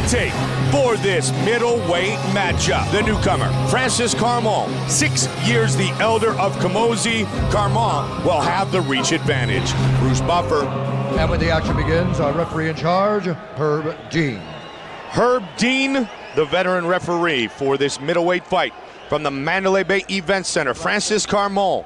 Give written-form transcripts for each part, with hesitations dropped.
tape for this middleweight matchup. The newcomer, Francis Carmont, 6 years the elder of Camozzi. Carmont will have the reach advantage. Bruce Buffer. And when the action begins, our referee in charge, Herb Dean. Herb Dean, the veteran referee for this middleweight fight from the Mandalay Bay Event Center. Francis Carmont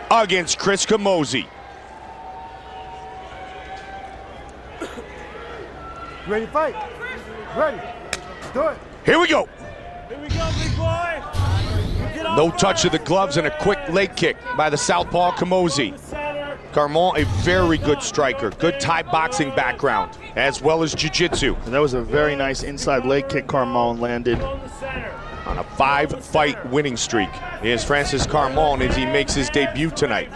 against Chris Camozzi. Ready to fight? Ready. Let's do it. Here we go. Here we go, big boy. No touch of the gloves and a quick leg kick by the southpaw Camozzi. Carmont, a very good striker, good Thai boxing background, as well as jiu-jitsu. And that was a very nice inside leg kick Carmont landed. On a 5-fight winning streak is Francis Carmont as he makes his debut tonight.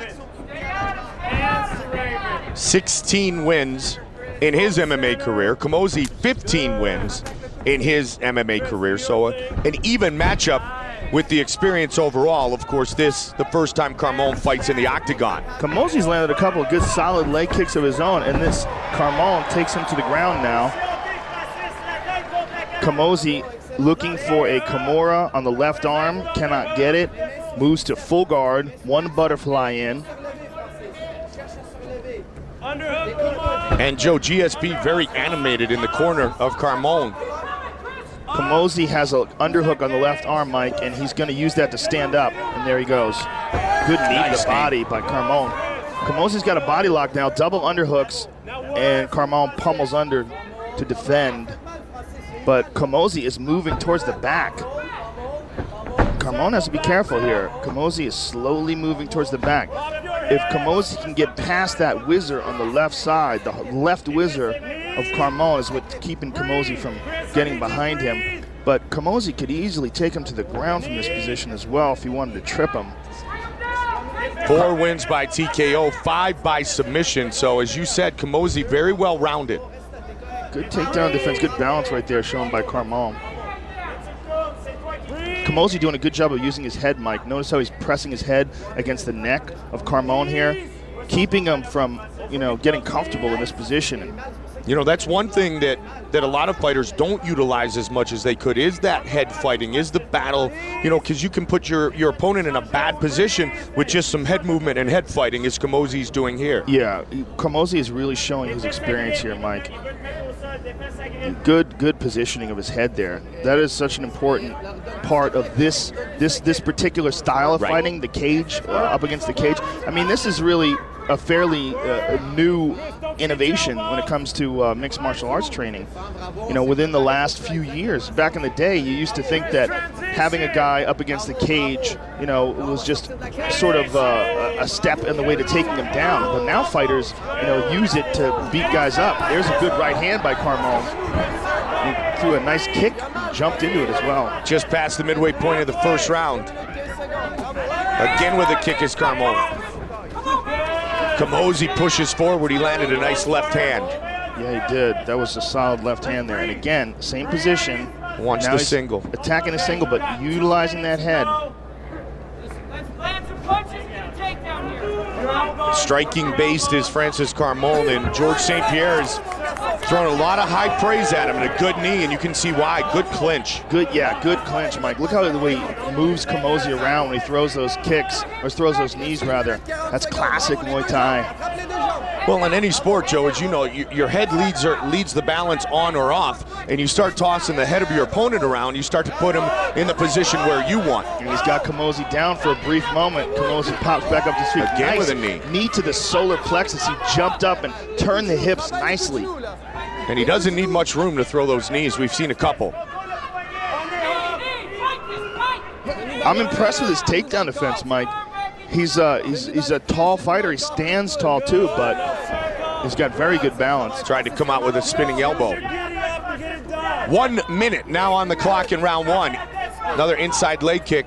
16 wins in his MMA career. Camozzi 15 wins in his MMA career, so an even matchup with the experience overall. Of course, this the first time Carmont fights in the octagon. Camozzi's landed a couple of good solid leg kicks of his own, and this Carmont takes him to the ground now. Camozzi looking for a Kimura on the left arm, cannot get it, moves to full guard, one butterfly in. And Joe, GSP very animated in the corner of Carmont. Camozzi has an underhook on the left arm, Mike, and he's going to use that to stand up. And there he goes. Good knee to the body by Carmont. Camozzi's got a body lock now, double underhooks, and Carmont pummels under to defend. But Camozzi is moving towards the back. Carmont has to be careful here. Camozzi is slowly moving towards the back. If Camozzi can get past that whizzer on the left side, the left whizzer of Carmont is what's keeping Camozzi from getting behind him. But Camozzi could easily take him to the ground from this position as well if he wanted to trip him. 4 wins by TKO, 5 by submission. So as you said, Camozzi very well rounded. Good takedown defense, good balance right there shown by Carmont. Camozzi doing a good job of using his head, Mike. Notice how he's pressing his head against the neck of Carmont here, keeping him from, getting comfortable in this position. That's one thing that a lot of fighters don't utilize as much as they could, is that head fighting, is the battle, because you can put your opponent in a bad position with just some head movement and head fighting, as Camozzi's doing here. Yeah, Camozzi is really showing his experience here, Mike. Good positioning of his head there. That is such an important part of this particular style of fighting, the cage, up against the cage. I mean, this is really a fairly new innovation when it comes to mixed martial arts training. Within the last few years, back in the day, you used to think that having a guy up against the cage, was just sort of a step in the way to taking him down. But now fighters, use it to beat guys up. There's a good right hand by Carmont. He threw a nice kick and jumped into it as well. Just past the midway point of the first round. Again with a kick is Carmont. Camozzi pushes forward. He landed a nice left hand. Yeah, he did. That was a solid left hand there. And again, same position. Wants the single. Attacking a single, but utilizing that head. Striking based is Francis Carmont, and George St. Pierre is throwing a lot of high praise at him, and a good knee, and you can see why. Good clinch. Good clinch, Mike. Look how the way he moves Camozzi around when he throws those kicks, or throws those knees rather. That's classic Muay Thai. Well, in any sport, Joe, as you know, your head leads the balance on or off, and you start tossing the head of your opponent around, you start to put him in the position where you want. And he's got Camozzi down for a brief moment. Camozzi pops back up to his feet. Again nice with a knee. Knee to the solar plexus. He jumped up and turned the hips nicely. And he doesn't need much room to throw those knees. We've seen a couple. I'm impressed with his takedown defense, Mike. He's a tall fighter. He stands tall too, but he's got very good balance. Tried to come out with a spinning elbow. 1 minute now on the clock in round 1. Another inside leg kick.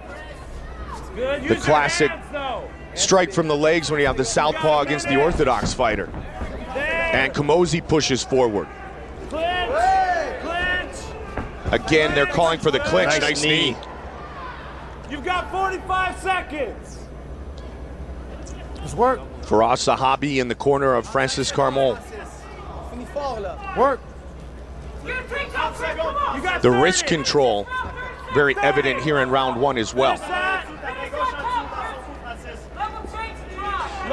The classic strike from the legs when you have the southpaw against the orthodox fighter. And Camozzi pushes forward. Again, they're calling for the clinch. Nice knee. You've got 45 seconds. Let's work. Faraz Sahabi in the corner of Francis Carmont. Work. The wrist control, very evident here in round one as well.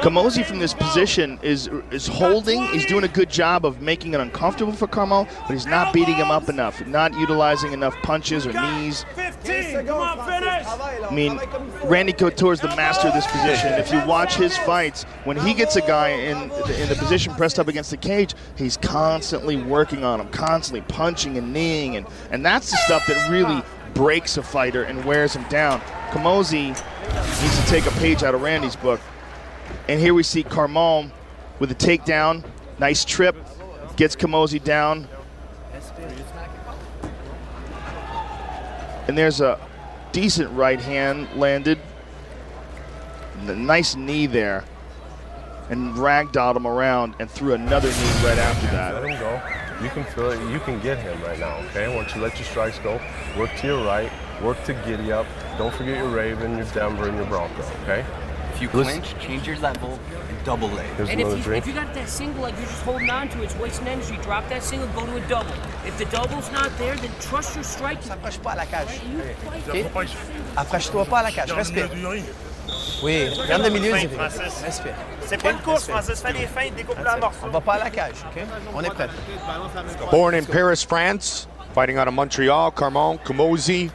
Camozzi from this position is holding. He's doing a good job of making it uncomfortable for Carmont, but he's not beating him up enough, not utilizing enough punches or knees. I mean, Randy Couture's the master of this position. If you watch his fights, when he gets a guy in the position pressed up against the cage, he's constantly working on him, constantly punching and kneeing, and that's the stuff that really breaks a fighter and wears him down. Camozzi needs to take a page out of Randy's book. And here we see Carmont with a takedown. Nice trip. Gets Camozzi down. And there's a decent right hand landed. And a nice knee there. And ragdolled him around and threw another knee right after that. Let him go. You can feel it. You can get him right now, okay? Once you let your strikes go, work to your right, work to giddy up. Don't forget your Raven, your Denver, and your Bronco, okay? If you clinch, change your level, and double leg. And if you got that single, like you're just holding on to it, it's wasting energy. Drop that single, go to a double. If the double's not there, then trust your strike. Approche pas à la cage. Okay? Approche-toi pas à la cage. Respire. Oui, regarde le milieu, respire. C'est pas une course, Francis. Fais des feintes, découpe la morceau. On va pas à la cage, OK? On est prêt. Born in Paris, France, fighting out of Montreal, Carmont, Camozzi,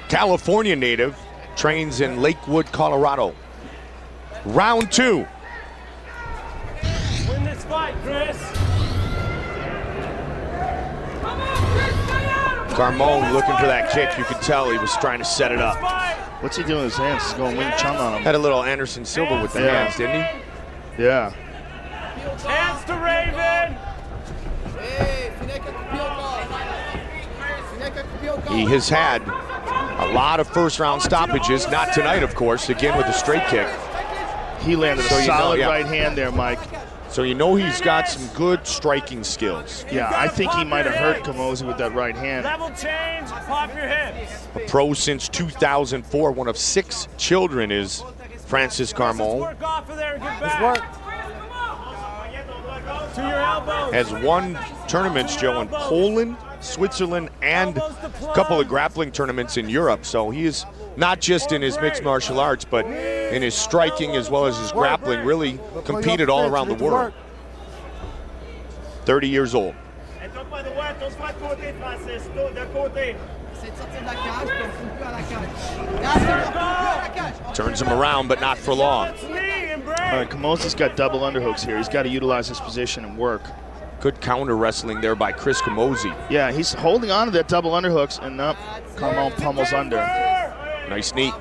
California native, trains in Lakewood, Colorado. Round two. Win this fight, Chris. Carmont looking for that kick. You could tell he was trying to set it up. What's he doing with his hands? He's going Wing Chun on him. Had a little Anderson Silva with the hands, didn't he? Yeah. Hands to Raven. He has had a lot of first-round stoppages. Not tonight, of course, again with a straight kick. He landed a solid right hand there, Mike. So you know he's got some good striking skills. Yeah, I think he might have hurt Camozzi with that right hand. Level change, pop your hips. A pro since 2004, one of 6 children is Francis Carmont. Work off of there and get back. To your elbows. Has won tournaments, Joe, in Poland, Switzerland, and a couple of grappling tournaments in Europe. So he is not just in his mixed martial arts, but in his striking as well as his grappling, really competed all around the world. 30 years old. Turns him around, but not for long. All right, Camozzi's got double underhooks here. He's got to utilize his position and work. Good counter wrestling there by Chris Camozzi. Yeah, he's holding on to that double underhooks, and Carmont pummels under. Nice knee.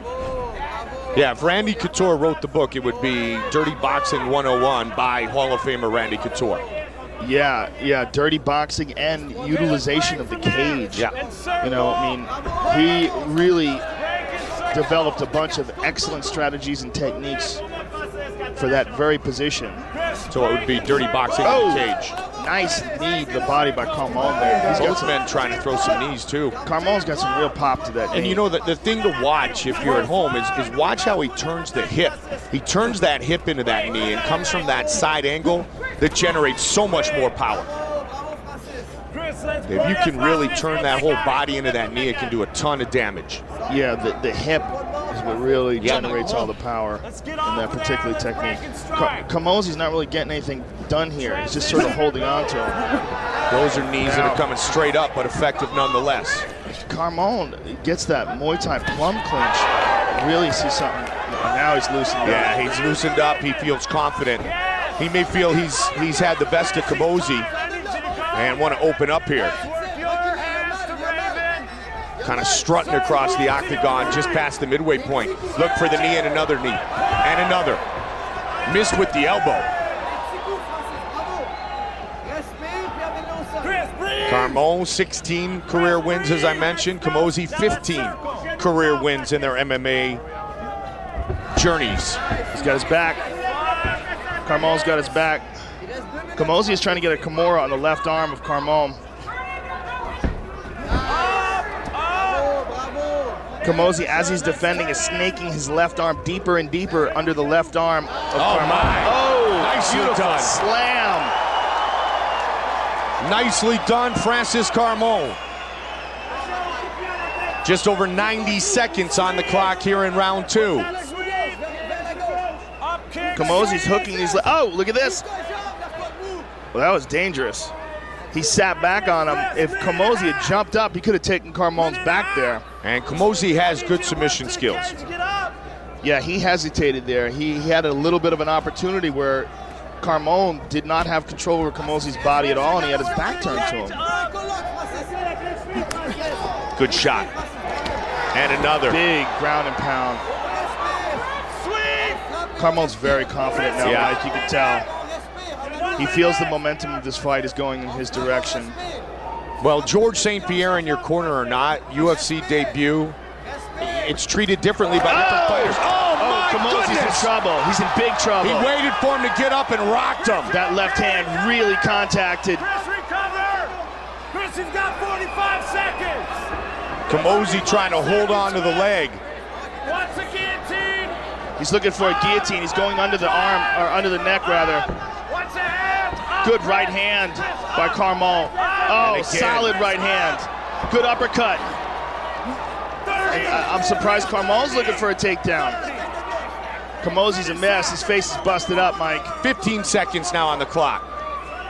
Yeah, if Randy Couture wrote the book, it would be Dirty Boxing 101 by Hall of Famer Randy Couture. Yeah, dirty boxing and utilization of the cage. Yeah. You know, I mean, he really developed a bunch of excellent strategies and techniques for that very position. So it would be Dirty Boxing in the cage. Nice knee to the body by Carmont there. He's got some men trying to throw some knees too. Carmont's got some real pop to that knee. And you know, the thing to watch if you're at home is watch how he turns the hip. He turns that hip into that knee and comes from that side angle that generates so much more power. If you can really turn that whole body into that knee, it can do a ton of damage. Yeah, the hip is what really generates all the power in that particular technique. Camozzi's not really getting anything done here. He's just sort of holding on to him. Those are knees that are coming straight up, but effective nonetheless. Carmont gets that Muay Thai plum clinch. Really see something. Now he's loosened up. Yeah, he's loosened up. He feels confident. He may feel he's had the best of Camozzi and want to open up here. Kind of strutting across the octagon just past the midway point. Look for the knee and another knee. And another. Missed with the elbow. Carmont, 16 career wins, as I mentioned. Camozzi, 15 career wins in their MMA journeys. He's got his back. Carmont's got his back. Camozzi is trying to get a Kimura on the left arm of Carmont. Camozzi, as he's defending, is snaking his left arm deeper and deeper under the left arm of Carmont. My. Oh, nicely beautiful done. slam. Nicely done, Francis Carmont. Just over 90 seconds on the clock here in round 2. Camozzi's hooking these. Oh, look at this. Well, that was dangerous. He sat back on him. If Camozzi had jumped up, he could have taken Carmont's back there. And Camozzi has good submission skills. Yeah, he hesitated there. He had a little bit of an opportunity where Carmont did not have control over Camozzi's body at all, and he had his back turned to him. Good shot. And another. Big ground and pound. Carmont's very confident now, Yeah. Mike, you can tell. He feels the momentum of this fight is going in his direction. Well, George St. Pierre in your corner or not, UFC debut, it's treated differently by different fighters. Oh, my Camozzi's goodness! in trouble. He's in big trouble. He waited for him to get up and rocked him. That left hand really contacted. Chris, recover! Chris, he's got 45 seconds! Camozzi trying to hold on to the leg. What's a guillotine? He's looking for a guillotine. He's going under the arm, or under the neck rather. What's a hand? Good right hand by Carmont. Oh, again. solid right hand. Good uppercut. And I'm surprised Carmont's looking for a takedown. Camozzi's a mess. His face is busted up, Mike. 15 seconds now on the clock.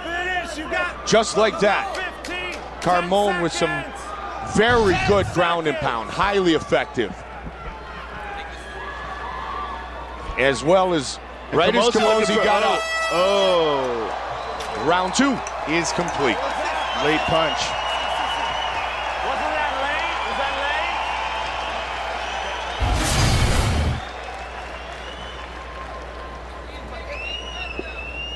Finish, you got Just like that. 15. Carmont with some very good ground and pound, highly effective. As well as, right as Camozzi got up. Oh, Round 2 is complete. late punch. Wasn't that late? Was that late?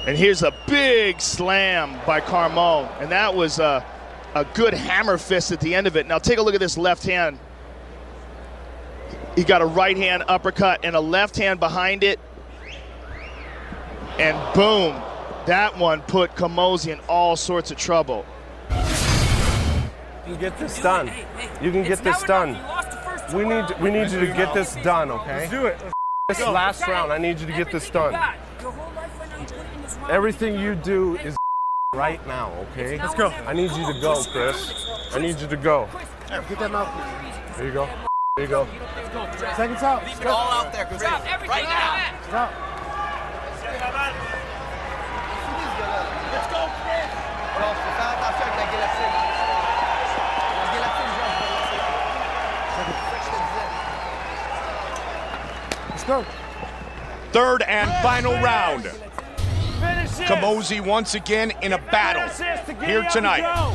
And here's a big slam by Carmont. And that was a good hammer fist at the end of it. Now take a look at this left hand. He got a right hand uppercut and a left hand behind it. And boom, that one put Camozzi in all sorts of trouble. You can get this done. You can get this done. We need you to get this done, okay? Let's do it. This last round, I need you to get this done. Everything you do is right now, okay? Let's go. I need you to go, Chris. I need you to go. Get that mouth. There you go. There you go. Seconds out. Leave it all out there, Chris. Right now. Stop. Let's go, Chris. Non, faut faire attention avec la guillotine. La guillotine, genre, Let's go. Third and final round. Finish it. Camozzi once again in a battle Finish this to get here up and tonight. go.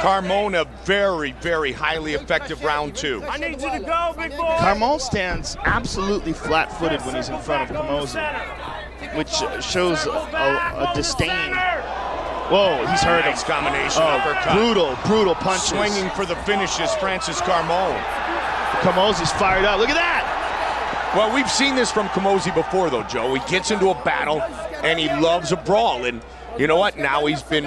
Carmont, a very, very highly effective round 2. I need you to go, big boy. Carmont stands absolutely flat-footed when he's in front of Camozzi, which shows a disdain. Whoa, he's hurt him. Nice combination Oh, uppercut. brutal punches. Swinging for the finishes, Francis Carmont. Camozzi's fired up. Look at that. Well, we've seen this from Camozzi before, though, Joe. He gets into a battle, and he loves a brawl. And you know what? Now he's been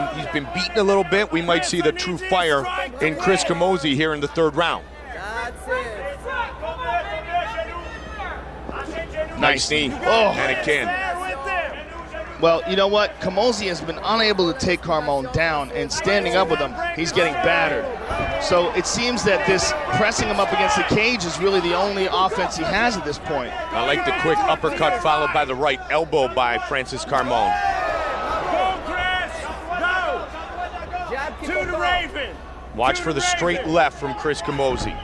beaten a little bit. We might see the true fire in Chris Camozzi here in the third round. Nice knee. Oh. And again. Well, you know what? Camozzi has been unable to take Carmont down, and standing up with him, he's getting battered. So it seems that this pressing him up against the cage is really the only offense he has at this point. I like the quick uppercut followed by the right elbow by Francis Carmont. Go, Chris. Go. To the Raven. Watch for the straight left from Chris Camozzi.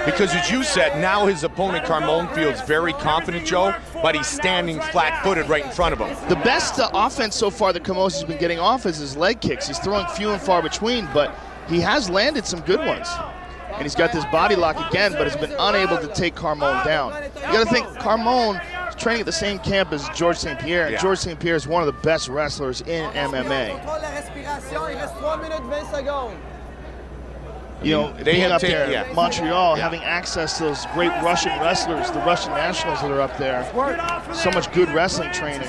Because as you said, now his opponent Carmont feels very confident, Joe, but he's standing flat-footed right in front of him. The best offense so far that Camozzi's been getting off is his leg kicks. He's throwing few and far between, but he has landed some good ones. And he's got this body lock again, but has been unable to take Carmont down. You got to think, Carmont is training at the same camp as George St. Pierre, and Yeah. George St. Pierre is one of the best wrestlers in MMA. You know, They being have up taken- there yeah. in Montreal, Yeah. having access to those great Russian wrestlers, the Russian nationals that are up there. So much good wrestling training.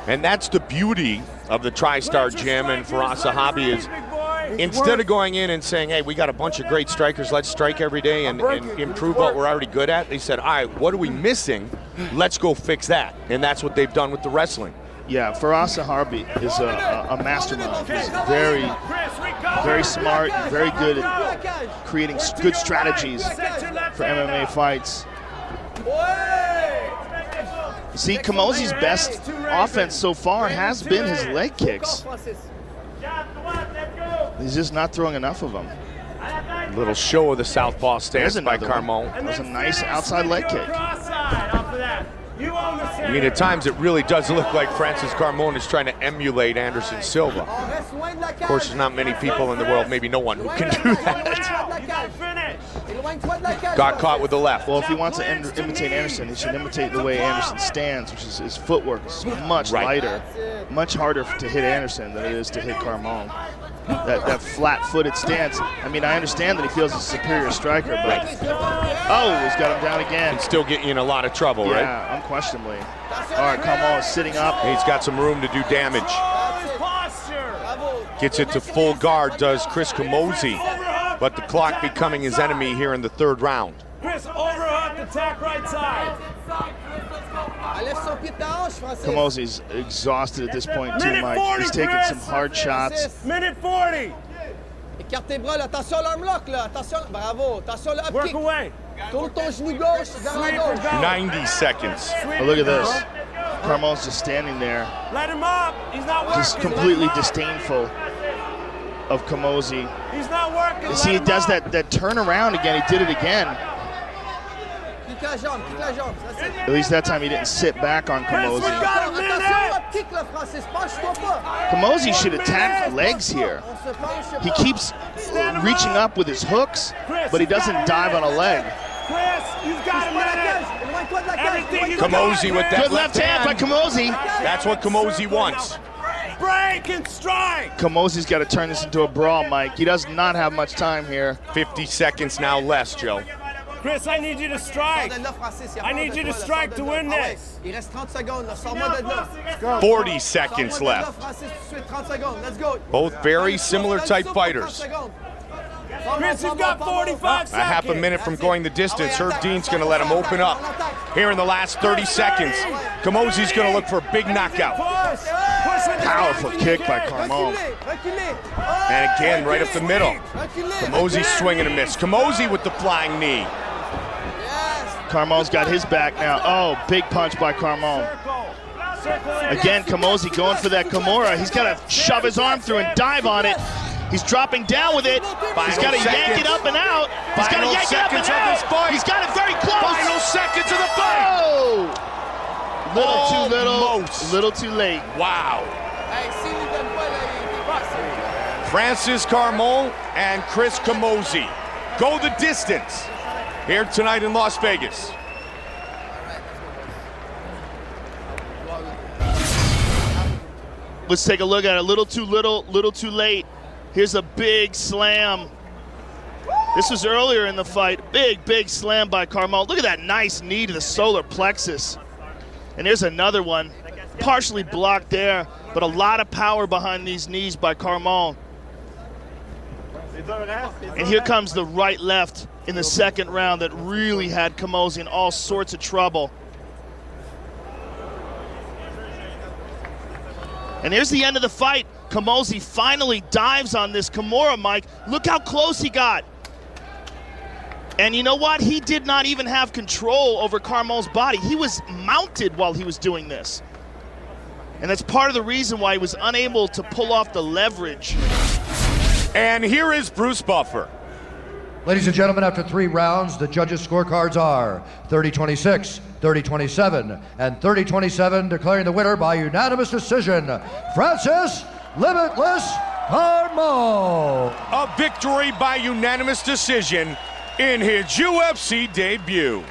And that's the beauty of the TriStar Gym and Firas Zahabi is instead of going in and saying, hey, we got a bunch of great strikers, let's strike every day and improve what we're already good at, they said, all right, what are we missing? Let's go fix that. And that's what they've done with the wrestling. Yeah, Faraz Harbi is a mastermind. He's very, very smart, and very good at creating good strategies for MMA fights. See, Camozzi's best offense so far has been his leg kicks. He's just not throwing enough of them. Little show of the southpaw stance by Carmont. That was a nice outside leg kick. I mean, at times it really does look like Francis Carmont is trying to emulate Anderson Silva. Of course, there's not many people in the world, maybe no one, who can do that. Got caught with the left. Well, if he wants to imitate Anderson, he should imitate the way Anderson stands, which is his footwork is much lighter, much harder to hit Anderson than it is to hit Carmont. That flat-footed stance. I mean, I understand that he feels he's a superior striker, but oh, he's got him down again. And still getting you in a lot of trouble, right? Yeah, unquestionably. All right, Carmont is sitting up. He's got some room to do damage. Gets it to full guard, does Chris Camozzi, but the clock becoming his enemy here in the third round. Chris, overhook, attack right side. Camozzi's exhausted at this point too, Mike. 40, he's taking Chris. some hard shots. Minute 40. Écarte tes bras, là. Attention l'arm lock, là. Attention, bravo. Attention le up Work kick. away. Tourne ton genou gauche vers la gauche. 90 seconds. Oh, look at this. Carmont's just standing there, Let him up. He's not working. just completely disdainful of Camozzi. He's not working. You see, he does that turnaround again. He did it again. Kick la jambe, kick la jambe. Ça, c'est... At least that time he didn't sit back on Camozzi. Attention le up kick, là, Francis. Penche-toi pas. Camozzi should attack legs here. On se penche He pas. keeps reaching up with his hooks, but he doesn't dive on a leg. Chris, you've got a minute. Éloigne-toi de la cage. Everything you Camozzi with that Good left hand by Camozzi. That's what Camozzi wants. break and strike. Camozzi's got to turn this into a brawl, Mike. He does not have much time here. 50 seconds now less, Joe. Chris, I need you to strike. I need you to strike to win this. Il reste 30 secondes, là. Sors-moi de là. 40 seconds left. Francis, tout de suite, 30 secondes. Let's go. Both very similar type fighters. Chris, you've got 45 seconds. A half a minute from going the distance. Herb Dean's going to let him open up. Here in the last 30 seconds, Camozzi's going to look for a big knockout. Powerful kick by Carmont. And again, right up the middle. Camozzi swinging a miss. Camozzi with the flying knee. Carmont's got his back now. Oh, big punch by Carmont. Again, Camozzi going for that Kimura. He's got to shove his arm through and dive on it. He's dropping down with it. He's got to yank it up and out. He's got to yank it up and out. He's got it very close. Final seconds of the fight. Oh! Little too little, Almost. little too late. Wow. Francis Carmont and Chris Camozzi go the distance here tonight in Las Vegas. Let's take a look at it. Little too little, little too late. Here's a big slam. This was earlier in the fight. Big, big slam by Carmont. Look at that nice knee to the solar plexus. And there's another one. Partially blocked there, but a lot of power behind these knees by Carmont. And here comes the right-left in the second round that really had Camozzi in all sorts of trouble. And here's the end of the fight. Camozzi finally dives on this Kimura, Mike. Look how close he got. And you know what? He did not even have control over Carmont's body. He was mounted while he was doing this. And that's part of the reason why he was unable to pull off the leverage. And here is Bruce Buffer. Ladies and gentlemen, after 3 rounds, the judges' scorecards are 30-26, 30-27, and 30-27, declaring the winner by unanimous decision, Francis Limitless Carmont. A victory by unanimous decision in his UFC debut.